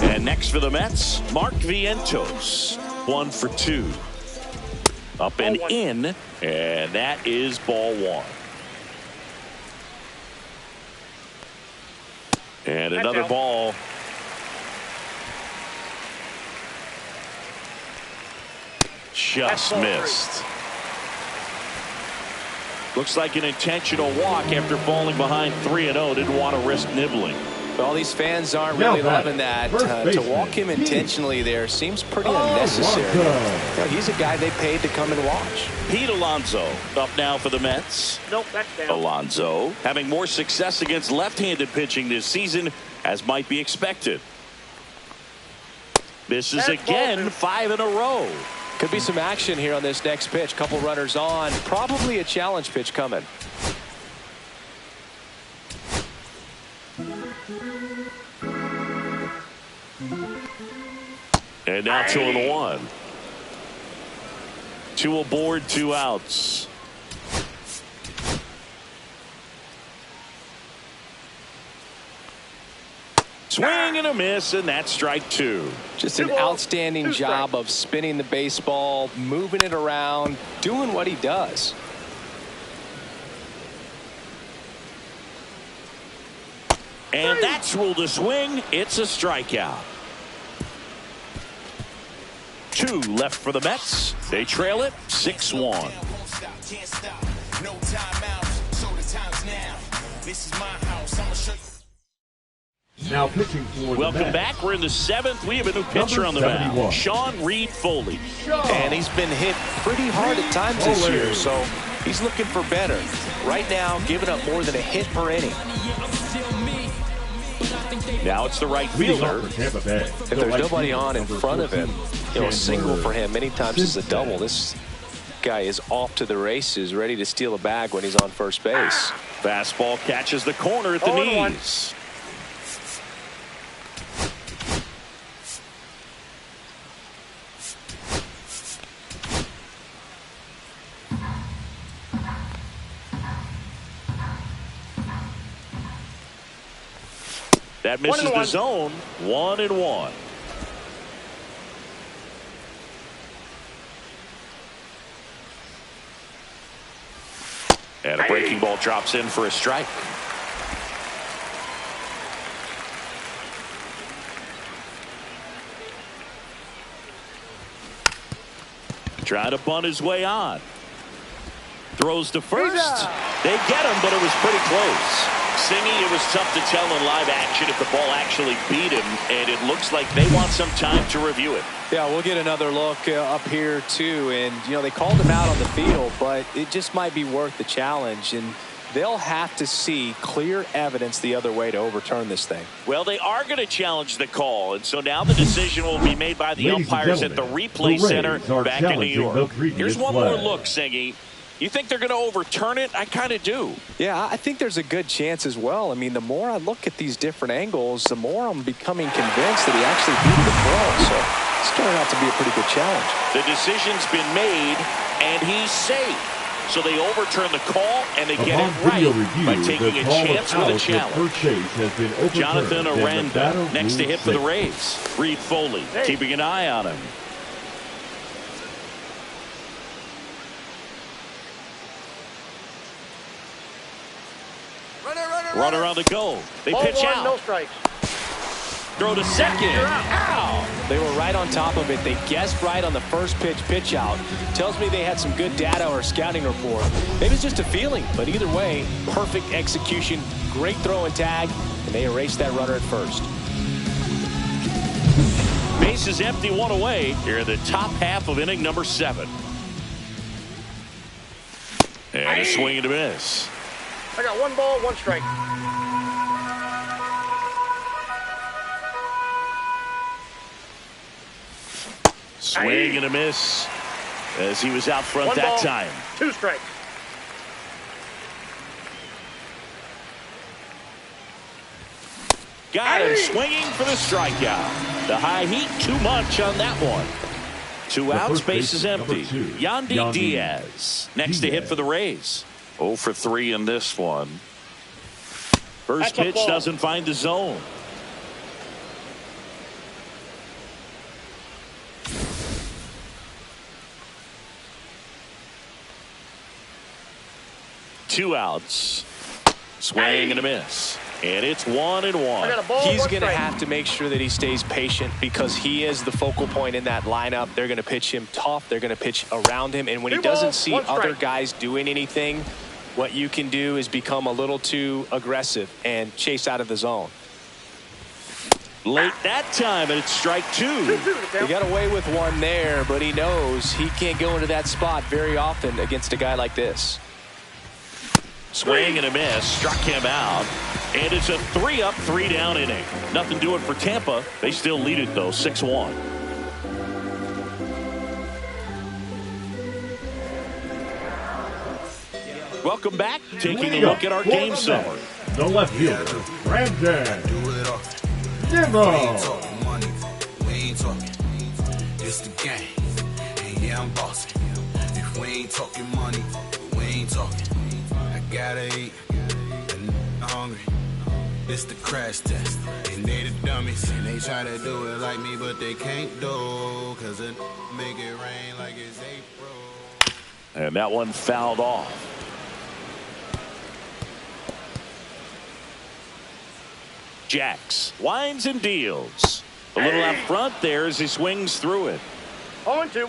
And next for the Mets, Mark Vientos. 1 for 2. Up and in, and that is ball one. And another ball. Just missed. Looks like an intentional walk after falling behind 3-0. Didn't want to risk nibbling. Well, these fans aren't really loving that. To walk him intentionally there seems pretty unnecessary. He's a guy they paid to come and watch. Pete Alonso up now for the Mets. Nope, that's down. Alonso having more success against left-handed pitching this season, as might be expected. Misses again, 5 in a row. Could be some action here on this next pitch. Couple runners on. Probably a challenge pitch coming. And now 2-1. 2 aboard, 2 outs. Swing and a miss, and that's strike 2. Just an outstanding job of spinning the baseball, moving it around, doing what he does. And that's ruled a swing. It's a strikeout. 2 left for the Mets. They trail it 6-1. Now pitching for the Welcome Mets. back. We're in the 7th. We have a new pitcher on the mound, Sean Reed-Foley. And he's been hit pretty hard at times this year, so he's looking for better. Right now, giving up more than a hit per inning. Now it's the right Leading fielder. off for Tampa Bay. If there's nobody on in front of him, a single for him many times is a double. This guy is off to the races, ready to steal a bag when he's on first base. Fastball catches the corner at the 0-1. knees. That misses the zone. 1-1. And a breaking ball drops in for a strike. Trying to bunt his way on. Throws to first. They get him, but it was pretty close. Singy, it was tough to tell in live action if the ball actually beat him, and it looks like they want some time to review it. Yeah, we'll get another look up here, too. And, they called him out on the field, but it just might be worth the challenge. And they'll have to see clear evidence the other way to overturn this thing. Well, they are going to challenge the call, and so now the decision will be made by the Ladies and umpires at the gentlemen, replay the center Rays are back in New challenging the York. previous Here's one more play. look, Singy. You think they're going to overturn it? I kind of do. Yeah, I think there's a good chance as well. I mean, the more I look at these different angles, the more I'm becoming convinced that he actually beat the throw. So it's turning out to be a pretty good challenge. The decision's been made, and he's safe. So they overturn the call, and they get Upon it right video review, by taking the a call chance of with a out at challenge. first base has been overturned, Jonathan and the Aranda batter next to hit moves for the safe. Rays. Reed-Foley keeping an eye on him. Runner on the go. They pitch 0-1, out. no strikes. Throw to second. Ow! They were right on top of it. They guessed right on the first pitch out. Tells me they had some good data or scouting report. Maybe it's just a feeling, but either way, perfect execution, great throw and tag, and they erased that runner at first. Base is empty, one away here in the top half of inning number 7. And a swing and a miss. I got 1 ball, 1 strike. Swing and a miss as he was out front 1 that ball, time. 2 strikes. Got him swinging for the strikeout. The high heat, too much on that one. 2 outs, first base is baseman, empty. number 2, Yandy Diaz next to hit for the Rays. 0 for 3 in this one. First That's a pitch ball. doesn't find the zone. Two outs. Swing and a miss. And it's 1-1. I got a ball, He's 1 going to strike. have to make sure that he stays patient because he is the focal point in that lineup. They're going to pitch him tough. They're going to pitch around him. And when he 2 doesn't balls, see 1 strike. other guys doing anything, what you can do is become a little too aggressive and chase out of the zone. Late that time, and it's strike 2. 2-2 to He count. got away with one there, but he knows he can't go into that spot very often against a guy like this. Swing and a miss. Struck him out. And it's a 3-up, 3-down inning. Nothing doing for Tampa. They still lead it, though, 6-1. Welcome back. Taking a look at our game summary. The left fielder, Brandon Do it all. Nimmo. Talking money, we ain't talking. It's the game, and yeah, I'm bossing. If we ain't talking money, we ain't talking. I gotta eat, and I'm hungry. It's the crash test, and they the dummies. And they try to do it like me, but they can't do, cause it make it rain like it's April. And that one fouled off. Jacks winds and deals. A little out front there as he swings through it. 0-2.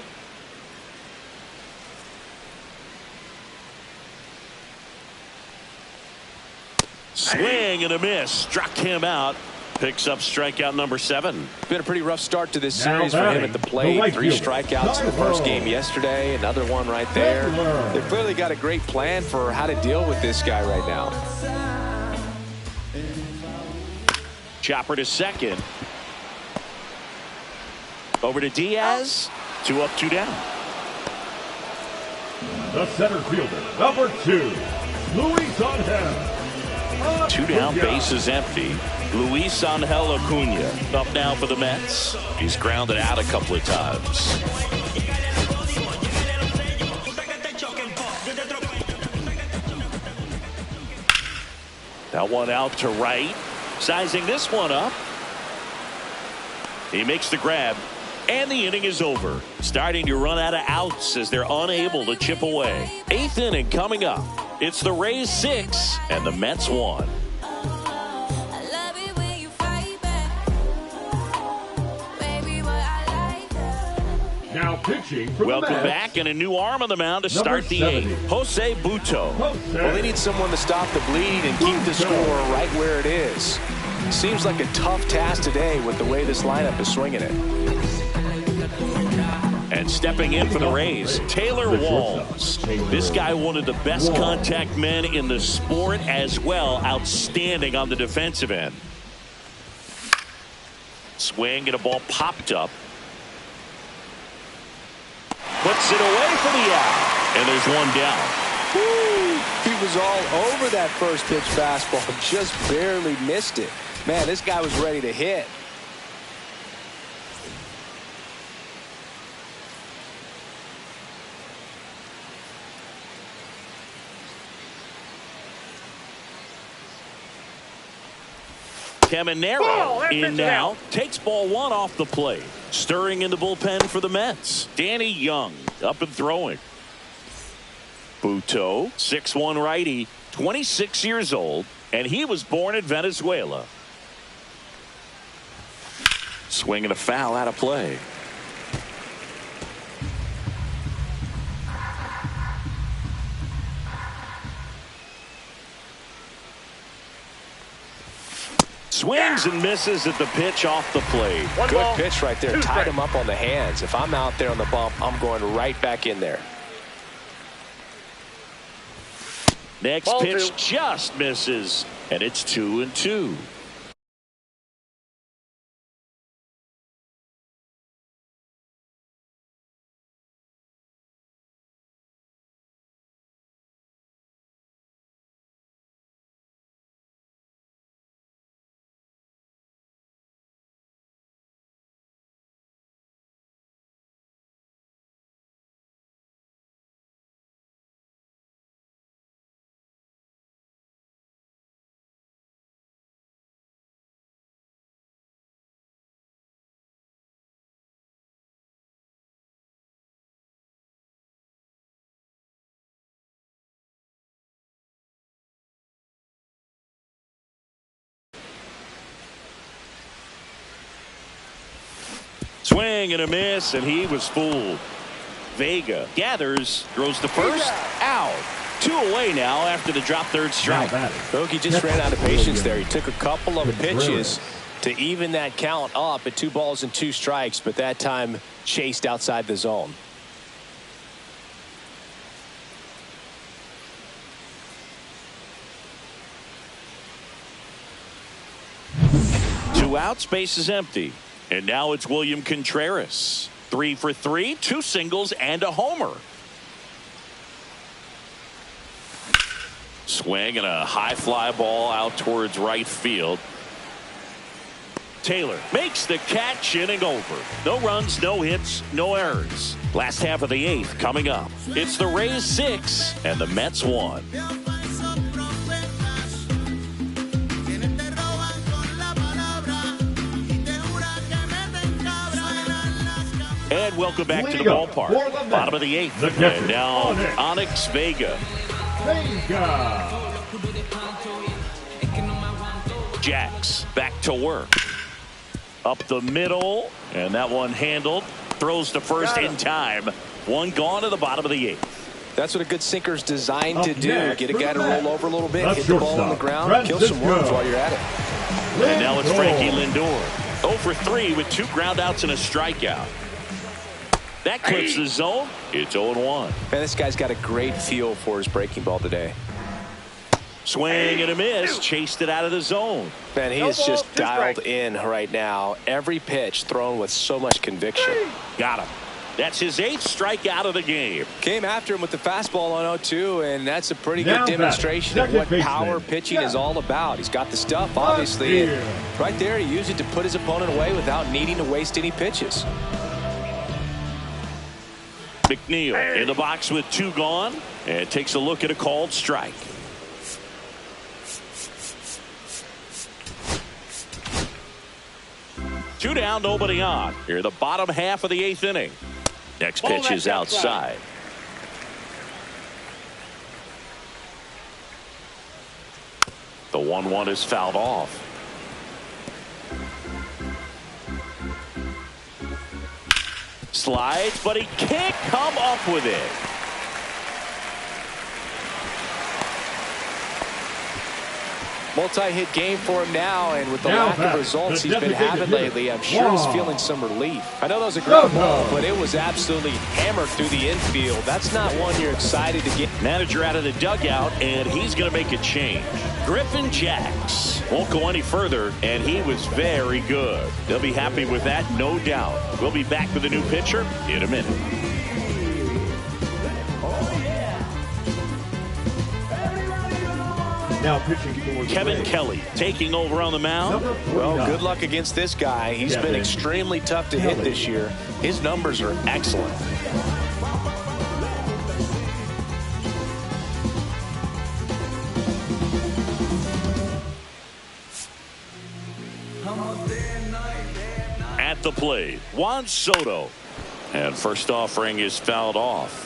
Swing and a miss. Struck him out. Picks up strikeout number 7. Been a pretty rough start to this series for him at the plate. 3 strikeouts in the first game yesterday. Another one right there. They've clearly got a great plan for how to deal with this guy right now. Chopper to second. Over to Diaz. 2 up, 2 down. The center fielder, number 2, Luis Angel. 2 down, bases empty. Luis Angel Acuna up now for the Mets. He's grounded out a couple of times. That one out to right. Sizing this one up. He makes the grab. And the inning is over. Starting to run out of outs as they're unable to chip away. 8th inning coming up. It's the Rays 6 and the Mets 1. Now pitching for Welcome the Mets. back, and a new arm on the mound to start the 8th. Jose Butto. Well, they need someone to stop the bleed and keep the score right where it is. Seems like a tough task today with the way this lineup is swinging it. And stepping in for the Rays, Taylor Walls. This guy, one of the best contact men in the sport as well. Outstanding on the defensive end. Swing and a ball popped up. Puts it away for the out. And there's one down. Woo! He was all over that first pitch fastball. Just barely missed it. Man, this guy was ready to hit. Caminero in now. Takes ball 1 off the plate. Stirring in the bullpen for the Mets. Danny Young up and throwing. Butto, 6'1" righty, 26 years old, and he was born in Venezuela. Swinging a foul out of play. Swings and misses at the pitch off the plate. Good pitch right there. Tied him up on the hands. If I'm out there on the bump, I'm going right back in there. Next pitch just misses, and it's 2-2. Swing and a miss, and he was fooled. Vega gathers, throws the first, out. 2 away now after the drop third strike. Hokie just ran out of patience there. He took a couple of pitches to even that count up at 2 balls and 2 strikes, but that time chased outside the zone. Two out, space is empty. And now it's William Contreras. 3 for 3, 2 singles and a homer. Swing and a high fly ball out towards right field. Taylor makes the catch, inning over. No runs, no hits, no errors. Last half of the 8th coming up. It's the Rays 6 and the Mets 1. And welcome back to the ballpark. Bottom of the 8th. And now Onyx Vega. Jax back to work. Up the middle. And that one handled. Throws to first in time. One gone to the bottom of the 8th. That's what a good sinker's designed to do. Get a guy to roll over a little bit, hit the ball on the ground, kill some worms while you're at it. And now it's Frankie Lindor. 0 for 3 with 2 groundouts and a strikeout. That clips the zone. It's 0-1. Man, this guy's got a great feel for his breaking ball today. Swing and a miss. Chased it out of the zone. Man, he is just dialed in right now. Every pitch thrown with so much conviction. Got him. That's his 8th strikeout of the game. Came after him with the fastball on 0-2, and that's a pretty good demonstration of what power pitching is all about. He's got the stuff, obviously. And right there, he used it to put his opponent away without needing to waste any pitches. McNeil in the box with 2 gone, and takes a look at a called strike. Two down, nobody on. Here, the bottom half of the 8th inning. Next pitch is outside. The 1-1 is fouled off. Slides, but he can't come up with it. Multi-hit game for him now, and with the lack of results he's been having lately, I'm sure he's feeling some relief. I know that was a ground ball, but it was absolutely hammered through the infield. That's not one you're excited to get. Manager out of the dugout, and he's going to make a change. Griffin Jax won't go any further, and he was very good. They'll be happy with that, no doubt. We'll be back with a new pitcher in a minute. Now pitching for Kevin Kelly taking over on the mound. Well, good luck against this guy. He's been extremely tough to hit this year. His numbers are excellent. At the plate, Juan Soto. And first offering is fouled off.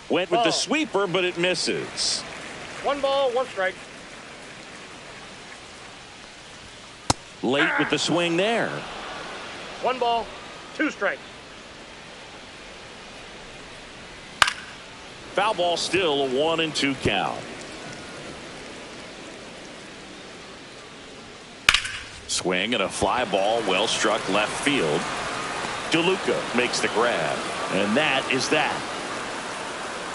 Went with the sweeper, but it misses. 1 ball, 1 strike. Late with the swing there. 1 ball, 2 strikes. Foul ball, still a 1-2 count. Swing and a fly ball, well struck left field. DeLuca makes the grab, and that is that.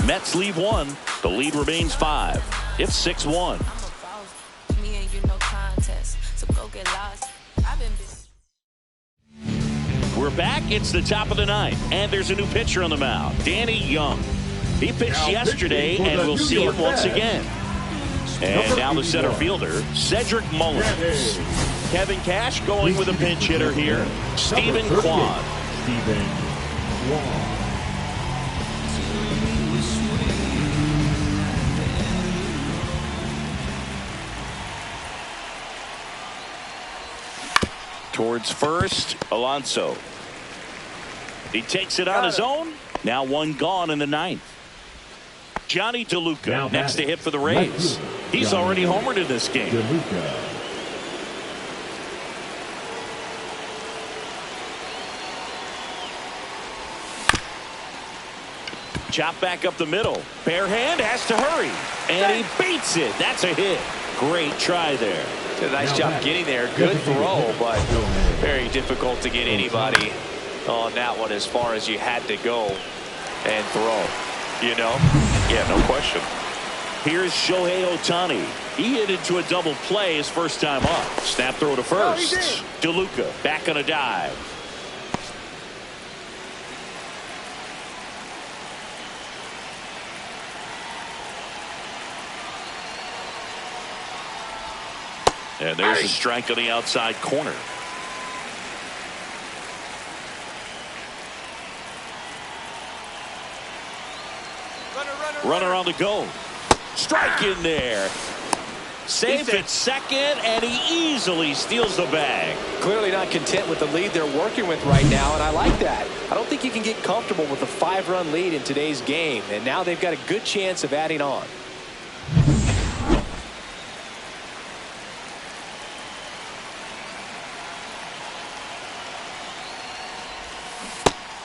Mets leave 1. The lead remains 5. It's 6-1. We're back. It's the top of the 9th, and there's a new pitcher on the mound, Danny Young. He pitched yesterday, and we'll see him once again. And now the center fielder, Cedric Mullins. Kevin Cash going with a pinch hitter here, Stephen Kwan. Towards first, Alonso. He takes it on his own. Now 1 gone in the 9th. Johnny DeLuca next to hit for the Rays. He's already homered in this game. Chop back up the middle. Bare hand has to hurry. And he beats it. That's a hit. Great try there. Did a nice job getting there. Good throw, but very difficult to get anybody on that one as far as you had to go and throw. You know? Yeah, no question. Here's Shohei Ohtani. He hit into a double play his first time up. Snap throw to first. DeLuca back on a dive. And there's a strike on the outside corner. Runner on the go. Strike in there. Safe at second, and he easily steals the bag. Clearly not content with the lead they're working with right now, and I like that. I don't think you can get comfortable with a 5-run lead in today's game, and now they've got a good chance of adding on.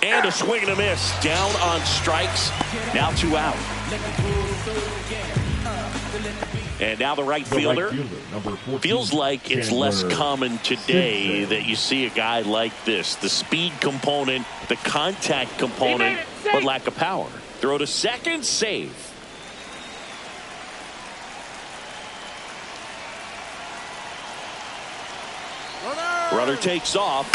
And a swing and a miss. Down on strikes. Now 2 out. And now the right fielder. Number 14, Feels like it's less common today that you see a guy like this. The speed component, the contact component, but lack of power. Throw to second, save. Runner takes off.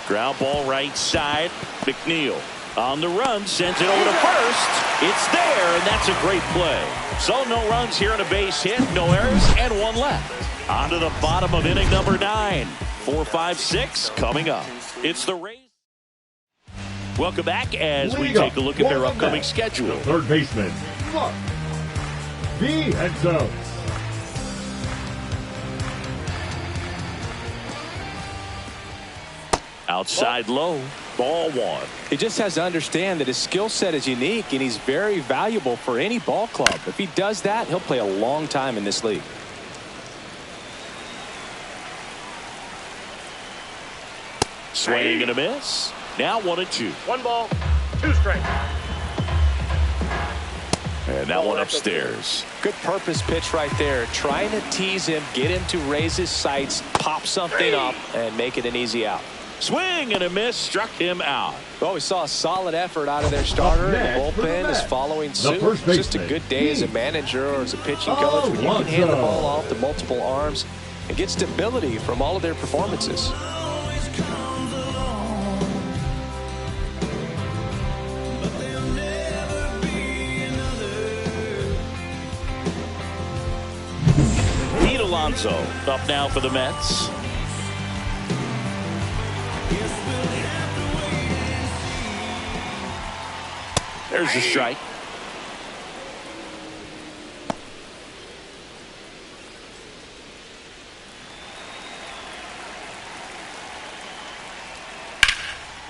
Ground ball right side. McNeil on the run, sends it over to first. It's there, and that's a great play. So no runs here on a base hit, no errors, and 1 left. On to the bottom of inning number 9. 4, 5, 6 coming up. It's the Rays. Welcome back as we take a look at their upcoming schedule. The third baseman, Mark Vientos. Outside low, ball 1. He just has to understand that his skill set is unique, and he's very valuable for any ball club. If he does that, he'll play a long time in this league. Swing and a miss. Now 1-2. 1 ball, 2 strikes. And that one upstairs. Good purpose pitch right there. Trying to tease him, get him to raise his sights, pop something up, and make it an easy out. Swing and a miss, struck him out. Well, we saw a solid effort out of their starter. The bullpen is following suit. It's just a good day as a manager or as a pitching coach when you can hand the ball off to multiple arms and get stability from all of their performances. Pete Alonso up now for the Mets. There's the strike.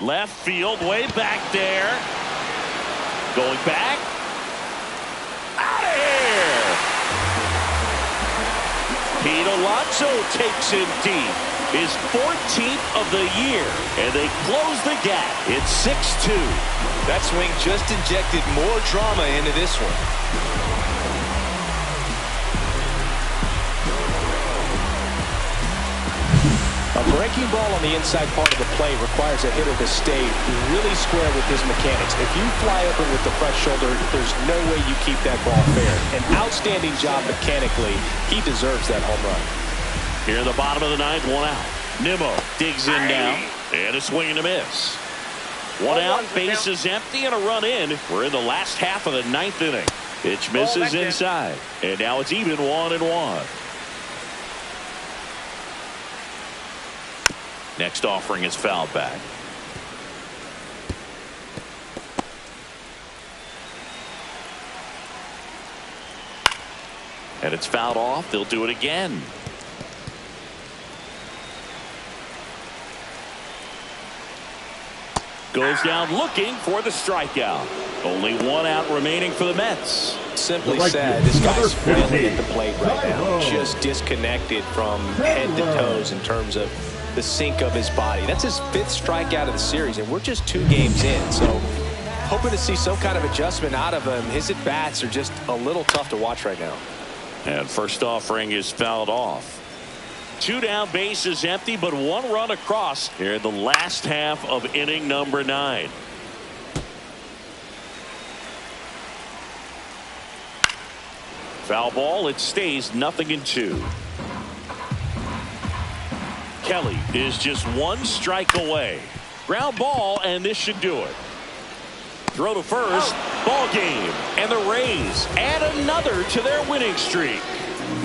Left field, way back there. Going back. Out of here. Pete Alonso takes him deep. His 14th of the year. And they close the gap. It's 6-2. That swing just injected more drama into this one. A breaking ball on the inside part of the plate requires a hitter to stay really square with his mechanics. If you fly open with the fresh shoulder, there's no way you keep that ball fair. An outstanding job mechanically. He deserves that home run. Here in the bottom of the 9th, 1 out. Nimmo digs in now. And a swing and a miss. 1 out, bases empty, and a run in. We're in the last half of the 9th inning. Pitch misses inside. And now it's even 1-1. Next offering is fouled back. And it's fouled off. They'll do it again. Goes down looking for the strikeout. Only 1 out remaining for the Mets. Simply said, this guy's flailing at the plate right now. Just disconnected from head to toes in terms of the sink of his body. That's his 5th strikeout of the series, and we're just 2 games in. So hoping to see some kind of adjustment out of him. His at-bats are just a little tough to watch right now. And first offering is fouled off. 2 down, bases empty, but 1 run across here in the last half of inning number 9. Foul ball, it stays 0-2. Kelly is just 1 strike away. Ground ball, and this should do it. Throw to first, ball game, and the Rays add another to their winning streak.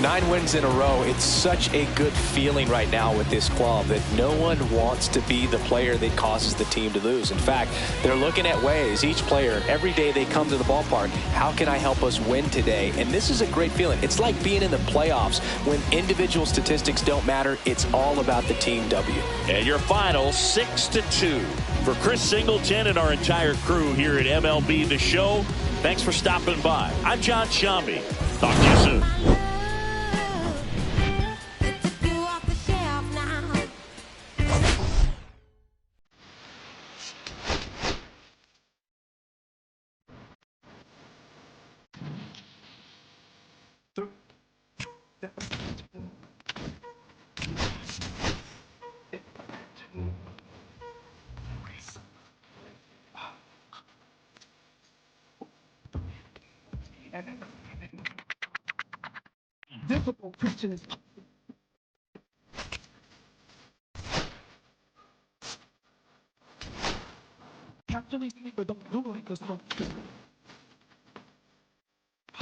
9 wins in a row. It's such a good feeling right now with this club that no one wants to be the player that causes the team to lose. In fact, they're looking at ways, each player, every day they come to the ballpark, how can I help us win today? And this is a great feeling. It's like being in the playoffs. When individual statistics don't matter, it's all about the team W. And your final 6-2. For Chris Singleton and our entire crew here at MLB The Show, thanks for stopping by. I'm John Shambi. Talk to you soon. Difficult pitches. Actually, people don't do it because